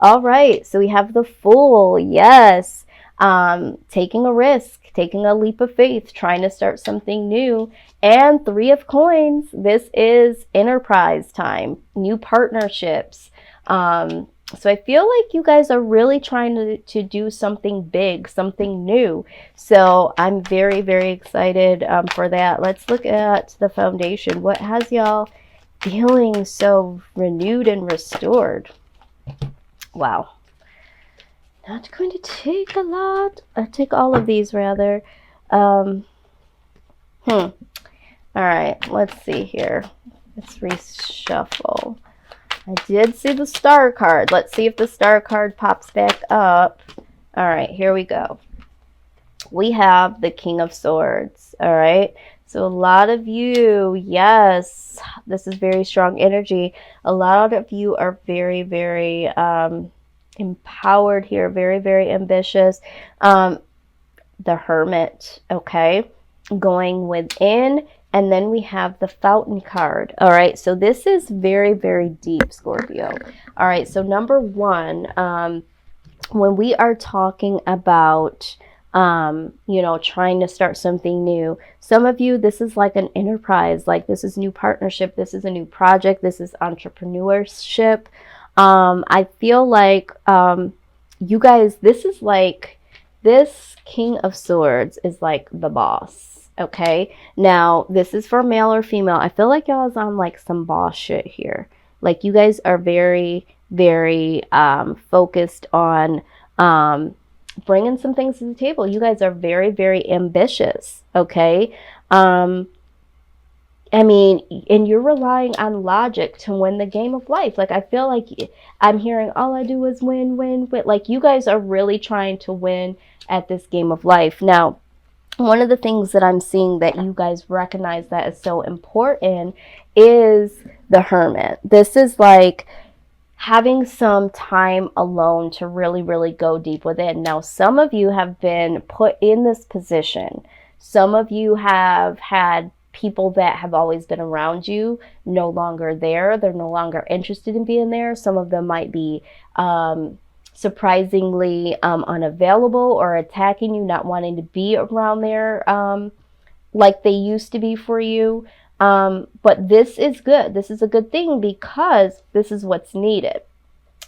All right, so we have the Fool. Yes. Taking a risk, taking a leap of faith, trying to start something new. And Three of Coins. This is enterprise time, new partnerships. So I feel like you guys are really trying to do something big, something new. So I'm very, very excited for that. Let's look at the foundation. What has y'all feeling so renewed and restored? Wow. Not going to take a lot. Take all of these rather. Um, All right, let's see here. Let's reshuffle. I did see the star card. Let's see if the star card pops back up. All right, here we go. We have the King of Swords. All right. So a lot of you, yes, this is very strong energy. A lot of you are very, very empowered here, very, very ambitious. The Hermit, okay, going within. And then we have the Fountain card. All right, so this is very, very deep, Scorpio. All right, so number one, when we are talking about, trying to start something new, some of you, this is like an enterprise, like this is new partnership, this is a new project, this is entrepreneurship. I feel like you guys, this is like, this King of Swords is like the boss. Okay, now this is for male or female. I feel like y'all is on like some boss shit here. Like you guys are very, very focused on bringing some things to the table. You guys are very, very ambitious. Okay, I mean, and you're relying on logic to win the game of life. Like, I feel like I'm hearing all I do is win, win, win. Like, you guys are really trying to win at this game of life. Now, one of the things that I'm seeing that you guys recognize that is so important is the Hermit. This is like having some time alone to really, really go deep within. Now, some of you have been put in this position. Some of you have had people that have always been around you no longer there. They're no longer interested in being there. Some of them might be surprisingly unavailable or attacking you, not wanting to be around there like they used to be for you. But this is good. This is a good thing because this is what's needed.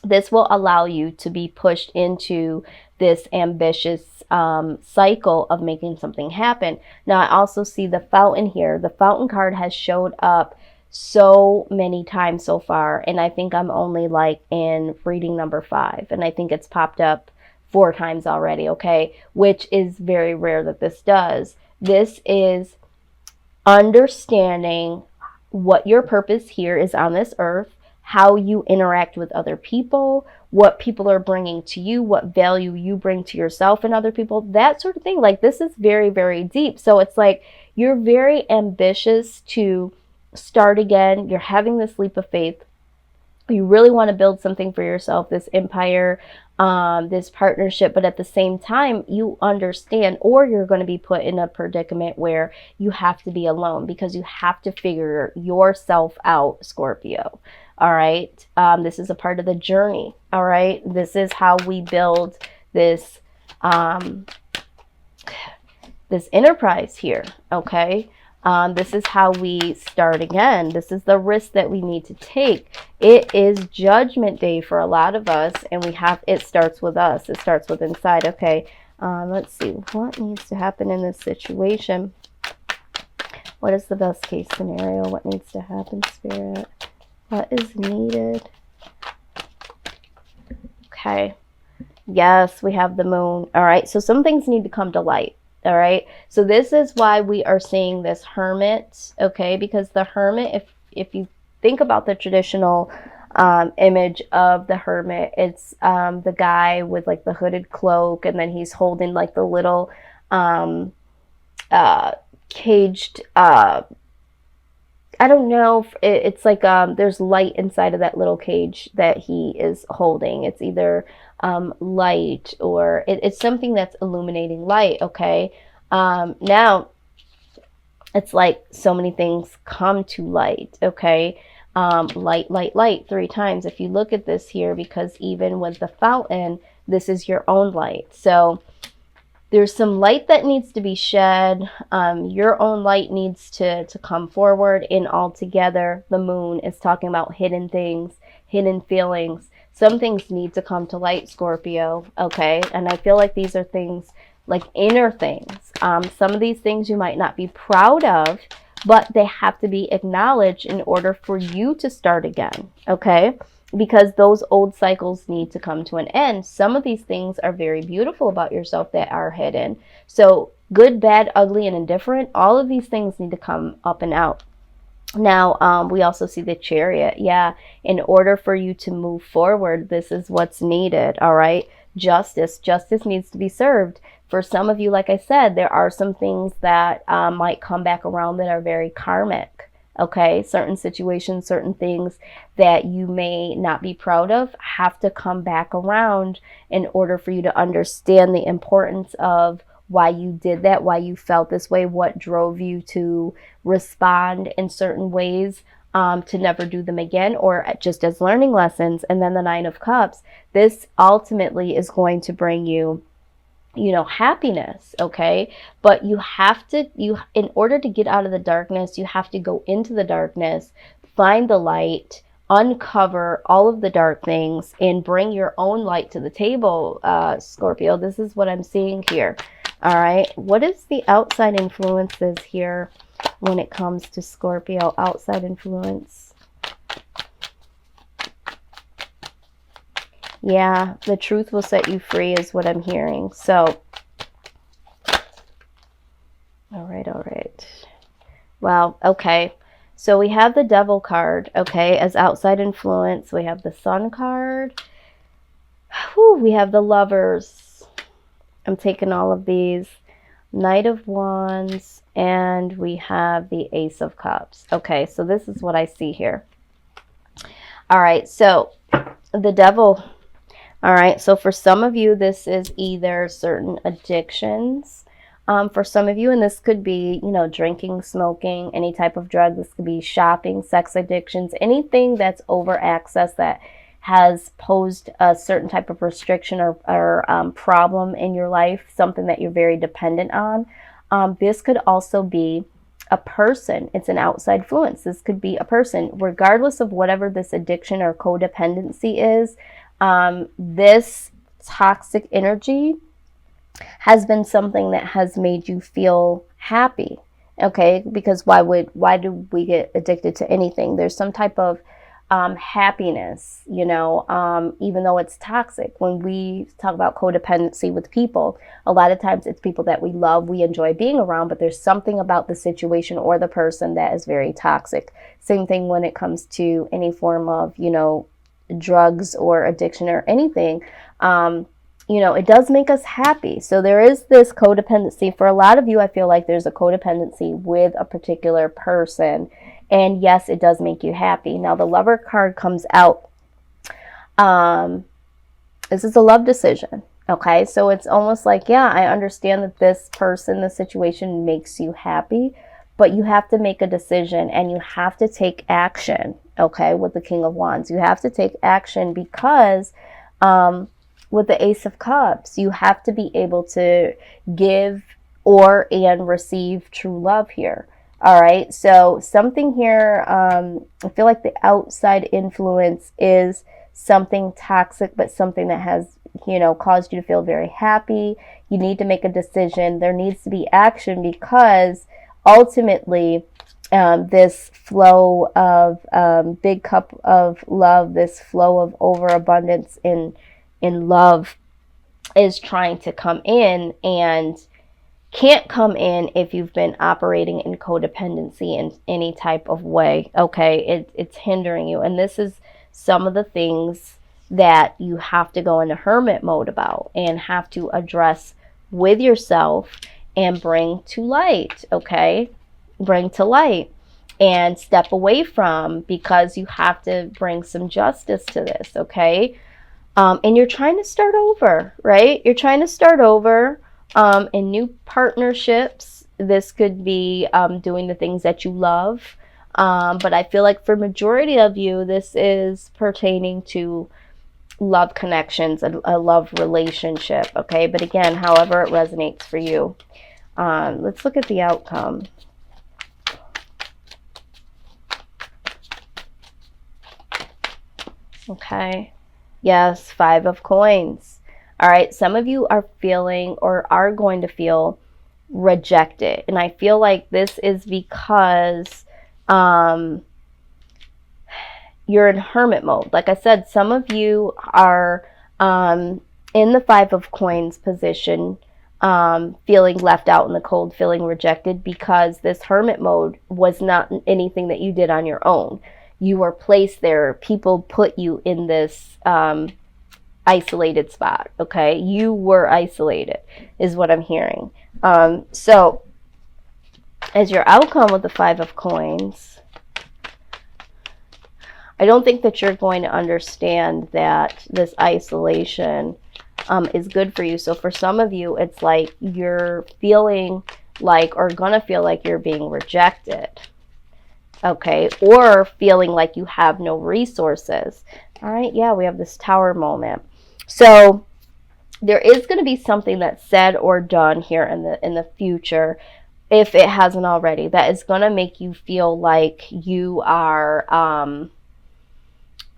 This will allow you to be pushed into this ambitious cycle of making something happen. Now, I also see the Fountain here. The Fountain card has showed up so many times so far, and I think I'm only like in reading number 5, and I think it's popped up 4 times already, okay? Which is very rare that this does. This is understanding what your purpose here is on this earth, how you interact with other people, what people are bringing to you, what value you bring to yourself and other people, that sort of thing. Like, this is very, very deep. So it's like you're very ambitious to start again. You're having this leap of faith. You really want to build something for yourself, this empire, this partnership, but at the same time, you understand, or you're going to be put in a predicament where you have to be alone because you have to figure yourself out, Scorpio. All right. This is a part of the journey. All right. This is how we build this, this enterprise here. Okay. This is how we start again. This is the risk that we need to take. It is Judgment Day for a lot of us, and it starts with us. It starts with inside. Okay, let's see. What needs to happen in this situation? What is the best case scenario? What needs to happen, Spirit? What is needed? Okay. Yes, we have the Moon. All right, so some things need to come to light. All right, so this is why we are seeing this Hermit, okay, because the Hermit, if you think about the traditional image of the Hermit, it's the guy with like the hooded cloak, and then he's holding like the little caged, I don't know, it's like there's light inside of that little cage that he is holding. It's either light or it's something that's illuminating light, okay? Now, it's like so many things come to light, okay? Light, light, light 3 times. If you look at this here, because even with the fountain, this is your own light. So there's some light that needs to be shed. Your own light needs to come forward. And altogether, the moon is talking about hidden things, hidden feelings. Some things need to come to light, Scorpio. Okay. And I feel like these are things like inner things. Some of these things you might not be proud of, but they have to be acknowledged in order for you to start again. Okay. Because those old cycles need to come to an end. Some of these things are very beautiful about yourself that are hidden. So good, bad, ugly, and indifferent, all of these things need to come up and out. Now, we also see the Chariot. Yeah, in order for you to move forward, this is what's needed, all right? Justice. Justice needs to be served. For some of you, like I said, there are some things that might come back around that are very karmic. Okay, certain situations, certain things that you may not be proud of have to come back around in order for you to understand the importance of why you did that, why you felt this way, what drove you to respond in certain ways, to never do them again, or just as learning lessons. And then the Nine of Cups, this ultimately is going to bring you happiness. Okay. But you have to, in order to get out of the darkness, you have to go into the darkness, find the light, uncover all of the dark things, and bring your own light to the table, Scorpio. This is what I'm seeing here. All right. What is the outside influences here when it comes to Scorpio? Outside influence. Yeah, the truth will set you free is what I'm hearing. So, all right. Wow, okay. So we have the Devil card, okay, as outside influence. We have the Sun card. Whew, we have the Lovers. I'm taking all of these. Knight of Wands, and we have the Ace of Cups. Okay, so this is what I see here. All right, so the Devil. All right, so for some of you, this is either certain addictions. For some of you, and this could be, drinking, smoking, any type of drug. This could be shopping, sex addictions, anything that's over access that has posed a certain type of restriction or problem in your life, something that you're very dependent on. This could also be a person. It's an outside influence. This could be a person, regardless of whatever this addiction or codependency is. This toxic energy has been something that has made you feel happy. Okay, because why do we get addicted to anything? There's some type of happiness, even though it's toxic. When we talk about codependency with people, a lot of times it's people that we love, we enjoy being around, but there's something about the situation or the person that is very toxic. Same thing when it comes to any form of, drugs or addiction or anything. It does make us happy. So there is this codependency. For a lot of you, I feel like there's a codependency with a particular person. And yes, it does make you happy. Now, the Lover card comes out. This is a love decision. Okay, so it's almost like, yeah, I understand that this person, the situation makes you happy, but you have to make a decision and you have to take action. Okay, with the King of Wands, you have to take action because with the Ace of Cups, you have to be able to give and receive true love here. All right, so something here, I feel like the outside influence is something toxic, but something that has, caused you to feel very happy. You need to make a decision. There needs to be action because ultimately, this flow of big cup of love, this flow of overabundance in love is trying to come in and can't come in if you've been operating in codependency in any type of way. Okay, it's hindering you. And this is some of the things that you have to go into hermit mode about and have to address with yourself and bring to light. Okay, bring to light and step away from, because you have to bring some justice to this. Okay, and you're trying to start over, right? You're trying to start over in new partnerships. This could be doing the things that you love. But I feel like for majority of you, this is pertaining to love connections, a love relationship, okay? But again, however it resonates for you. Let's look at the outcome. Okay. Yes, 5 of coins. All right. Some of you are feeling or are going to feel rejected. And I feel like this is because you're in hermit mode. Like I said, some of you are in the 5 of coins position, feeling left out in the cold, feeling rejected because this hermit mode was not anything that you did on your own. You were placed there. People put you in this isolated spot, okay? You were isolated is what I'm hearing. So as your outcome with the 5 of coins, I don't think that you're going to understand that this isolation is good for you. So for some of you, it's like you're feeling like, or gonna feel like you're being rejected, okay? Or feeling like you have no resources. All right, yeah, we have this Tower moment. So there is going to be something that's said or done here in the future, if it hasn't already, that is going to make you feel like you are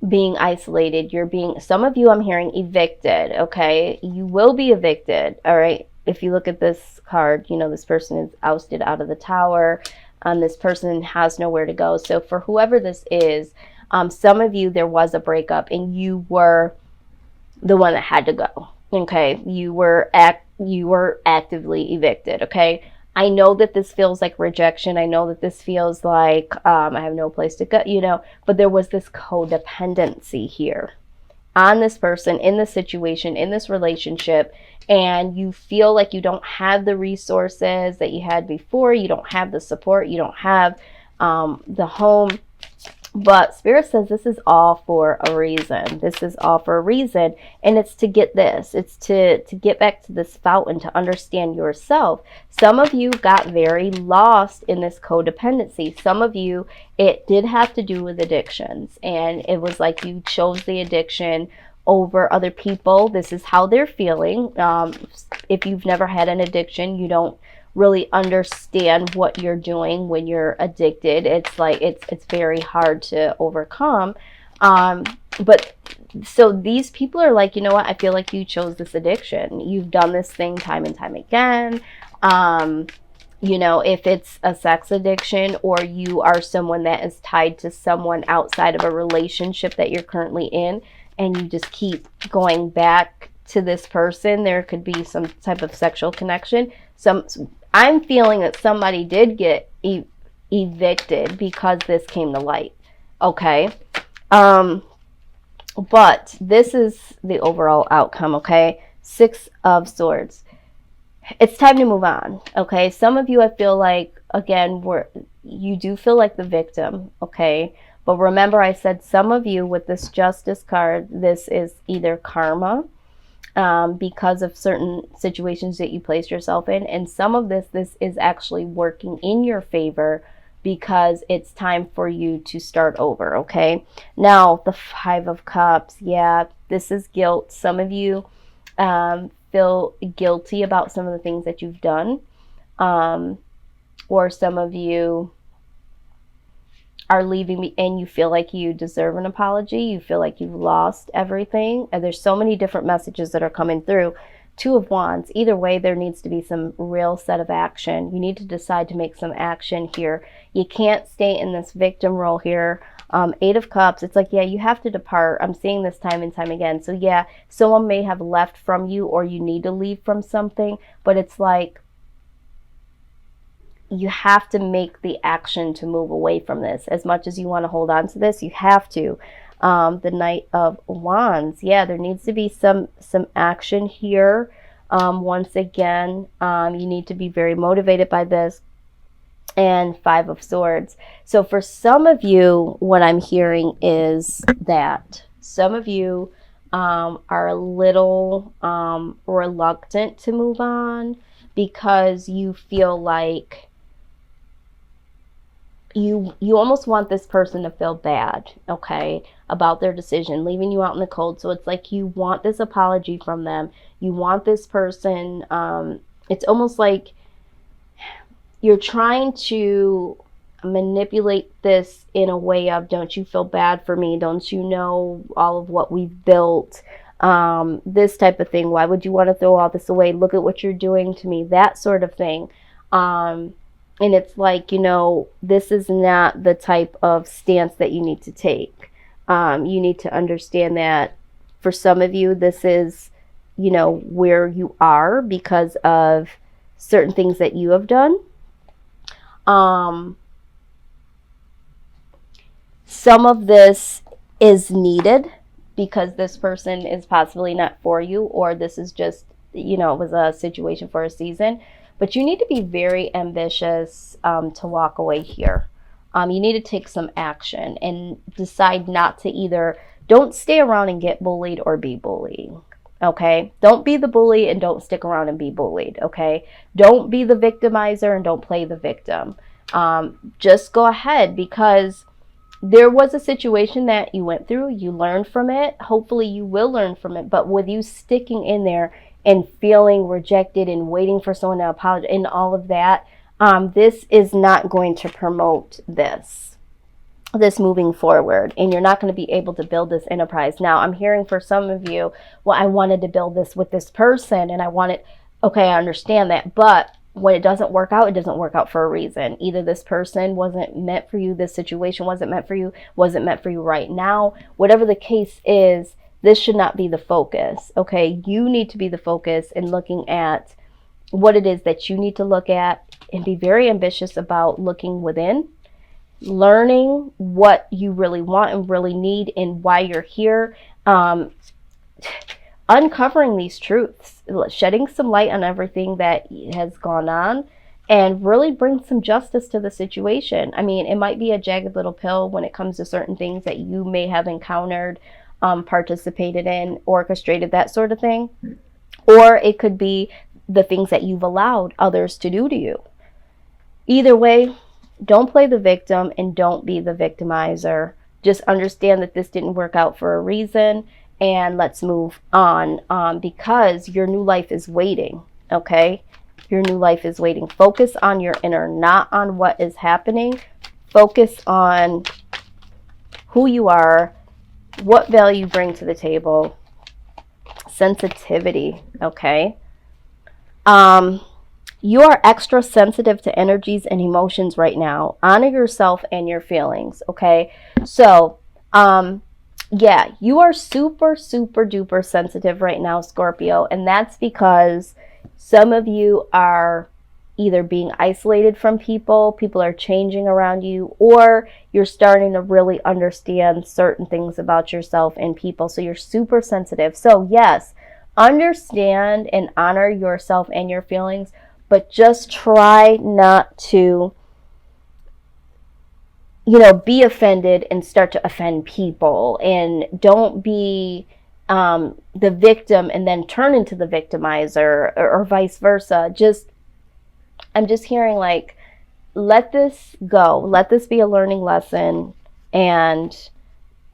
being isolated. You're being, some of you I'm hearing, evicted, okay? You will be evicted, all right? If you look at this card, you know, this person is ousted out of the Tower. This person has nowhere to go. So for whoever this is, some of you, there was a breakup and you were the one that had to go, okay? You were actively evicted, okay? I know that this feels like rejection. I know that this feels like I have no place to go, you know, but there was this codependency here on this person, in this situation, in this relationship, and you feel like you don't have the resources that you had before. You don't have the support. You don't have the home. But Spirit says this is all for a reason. This is all for a reason. And it's to get this. It's to get back to this fountain, to understand yourself. Some of you got very lost in this codependency. Some of you, it did have to do with addictions. And it was like you chose the addiction over other people. This is how they're feeling. If you've never had an addiction, you don't really understand what you're doing when you're addicted. It's like it's very hard to overcome. But so these people are like, you know what, I feel like you chose this addiction. You've done this thing time and time again. You know, if it's a sex addiction, or you are someone that is tied to someone outside of a relationship that you're currently in, and you just keep going back to this person, there could be some type of sexual connection. I'm feeling that somebody did get evicted because this came to light, okay? But this is the overall outcome, okay? 6 of Swords. It's time to move on, okay? Some of you, I feel like, again, you do feel like the victim, okay? But remember, I said some of you with this Justice card, this is either karma, because of certain situations that you place yourself in, and some of this is actually working in your favor because it's time for you to start over, okay? Now, the 5 of Cups, yeah, this is guilt. Some of you feel guilty about some of the things that you've done, or some of you are leaving me and you feel like you deserve an apology. You feel like you've lost everything. And there's so many different messages that are coming through. 2 of Wands. Either way, there needs to be some real set of action. You need to decide to make some action here. You can't stay in this victim role here. 8 of Cups. It's like, yeah, you have to depart. I'm seeing this time and time again. So yeah, someone may have left from you, or you need to leave from something, but it's like, you have to make the action to move away from this. As much as you want to hold on to this, you have to. The Knight of Wands. Yeah, there needs to be some action here. Once again, you need to be very motivated by this. And 5 of Swords. So for some of you, what I'm hearing is that some of you are a little reluctant to move on because you feel like you almost want this person to feel bad, okay, about their decision, leaving you out in the cold. So it's like you want this apology from them. You want this person, it's almost like you're trying to manipulate this in a way of, don't you feel bad for me? Don't you know all of what we've built? This type of thing. Why would you want to throw all this away? Look at what you're doing to me. That sort of thing. And it's like, this is not the type of stance that you need to take. You need to understand that for some of you, this is, where you are because of certain things that you have done. Some of this is needed because this person is possibly not for you, or this is just, it was a situation for a season. But you need to be very ambitious to walk away here. You need to take some action and decide not to either, don't stay around and get bullied or be bullied. Okay? Don't be the bully and don't stick around and be bullied. Okay? Don't be the victimizer and don't play the victim. Just go ahead, because there was a situation that you went through. You learned from it. Hopefully you will learn from it. But with you sticking in there and feeling rejected and waiting for someone to apologize and all of that, this is not going to promote this moving forward, and you're not going to be able to build this enterprise. Now, I'm hearing for some of you, well, I wanted to build this with this person, and okay, I understand that, but when it doesn't work out, it doesn't work out for a reason. Either this person wasn't meant for you, this situation wasn't meant for you right now. Whatever the case is, this should not be the focus, okay? You need to be the focus in looking at what it is that you need to look at, and be very ambitious about looking within, learning what you really want and really need and why you're here, uncovering these truths, shedding some light on everything that has gone on, and really bring some justice to the situation. I mean, it might be a jagged little pill when it comes to certain things that you may have encountered, participated in, orchestrated, that sort of thing. Or it could be the things that you've allowed others to do to you. Either way, don't play the victim and don't be the victimizer. Just understand that this didn't work out for a reason, and let's move on, because your new life is waiting, okay? Your new life is waiting. Focus on your inner, not on what is happening. Focus on who you are, what value you bring to the table, sensitivity, okay? You are extra sensitive to energies and emotions right now. Honor yourself and your feelings, okay? So, yeah, you are super, super duper sensitive right now, Scorpio, and that's because some of you are either being isolated from people are changing around you, or you're starting to really understand certain things about yourself and people, so you're super sensitive. So yes, understand and honor yourself and your feelings, but just try not to, be offended and start to offend people, and don't be the victim and then turn into the victimizer, or vice versa. I'm just hearing, like, let this go. Let this be a learning lesson and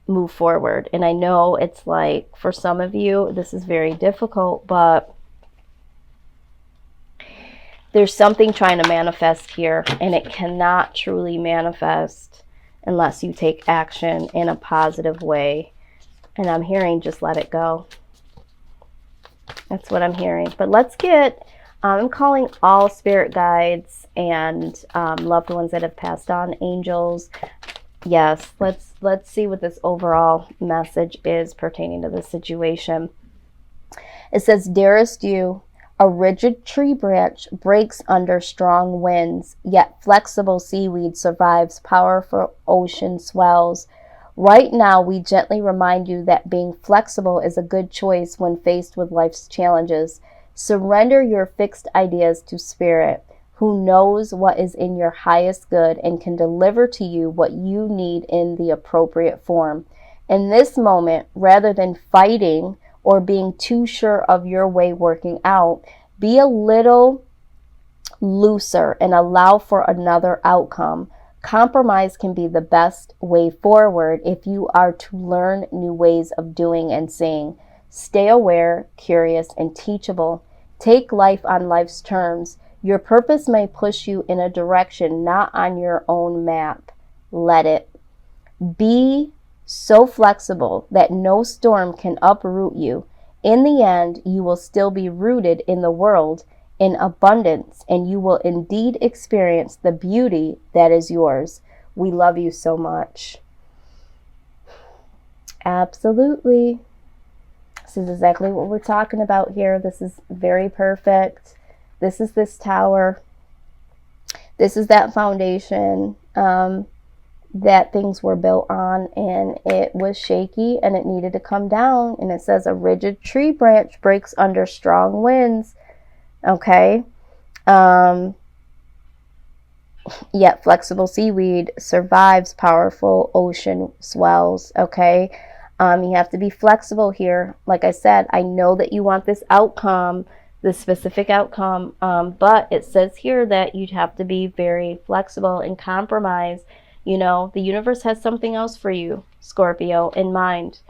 move forward. And I know it's like, for some of you, this is very difficult, but there's something trying to manifest here, and it cannot truly manifest unless you take action in a positive way. And I'm hearing, just let it go. That's what I'm hearing. But let's get, I'm calling all spirit guides and loved ones that have passed on, angels. Yes, let's see what this overall message is pertaining to this situation. It says, dearest you, a rigid tree branch breaks under strong winds, yet flexible seaweed survives powerful ocean swells. Right now, we gently remind you that being flexible is a good choice when faced with life's challenges. Surrender your fixed ideas to Spirit, who knows what is in your highest good and can deliver to you what you need in the appropriate form. In this moment, rather than fighting or being too sure of your way working out, be a little looser and allow for another outcome. Compromise can be the best way forward if you are to learn new ways of doing and saying. Stay aware, curious, and teachable. Take life on life's terms. Your purpose may push you in a direction not on your own map. Let it. Be so flexible that no storm can uproot you. In the end, you will still be rooted in the world in abundance, and you will indeed experience the beauty that is yours. We love you so much. Absolutely. This is exactly what we're talking about here. This is very perfect. This is this tower. This is that foundation that things were built on, and it was shaky and it needed to come down. And it says a rigid tree branch breaks under strong winds. Okay. Yet flexible seaweed survives powerful ocean swells. Okay. You have to be flexible here. Like I said, I know that you want this outcome, this specific outcome, but it says here that you'd have to be very flexible and compromise. You know, the universe has something else for you, Scorpio, in mind.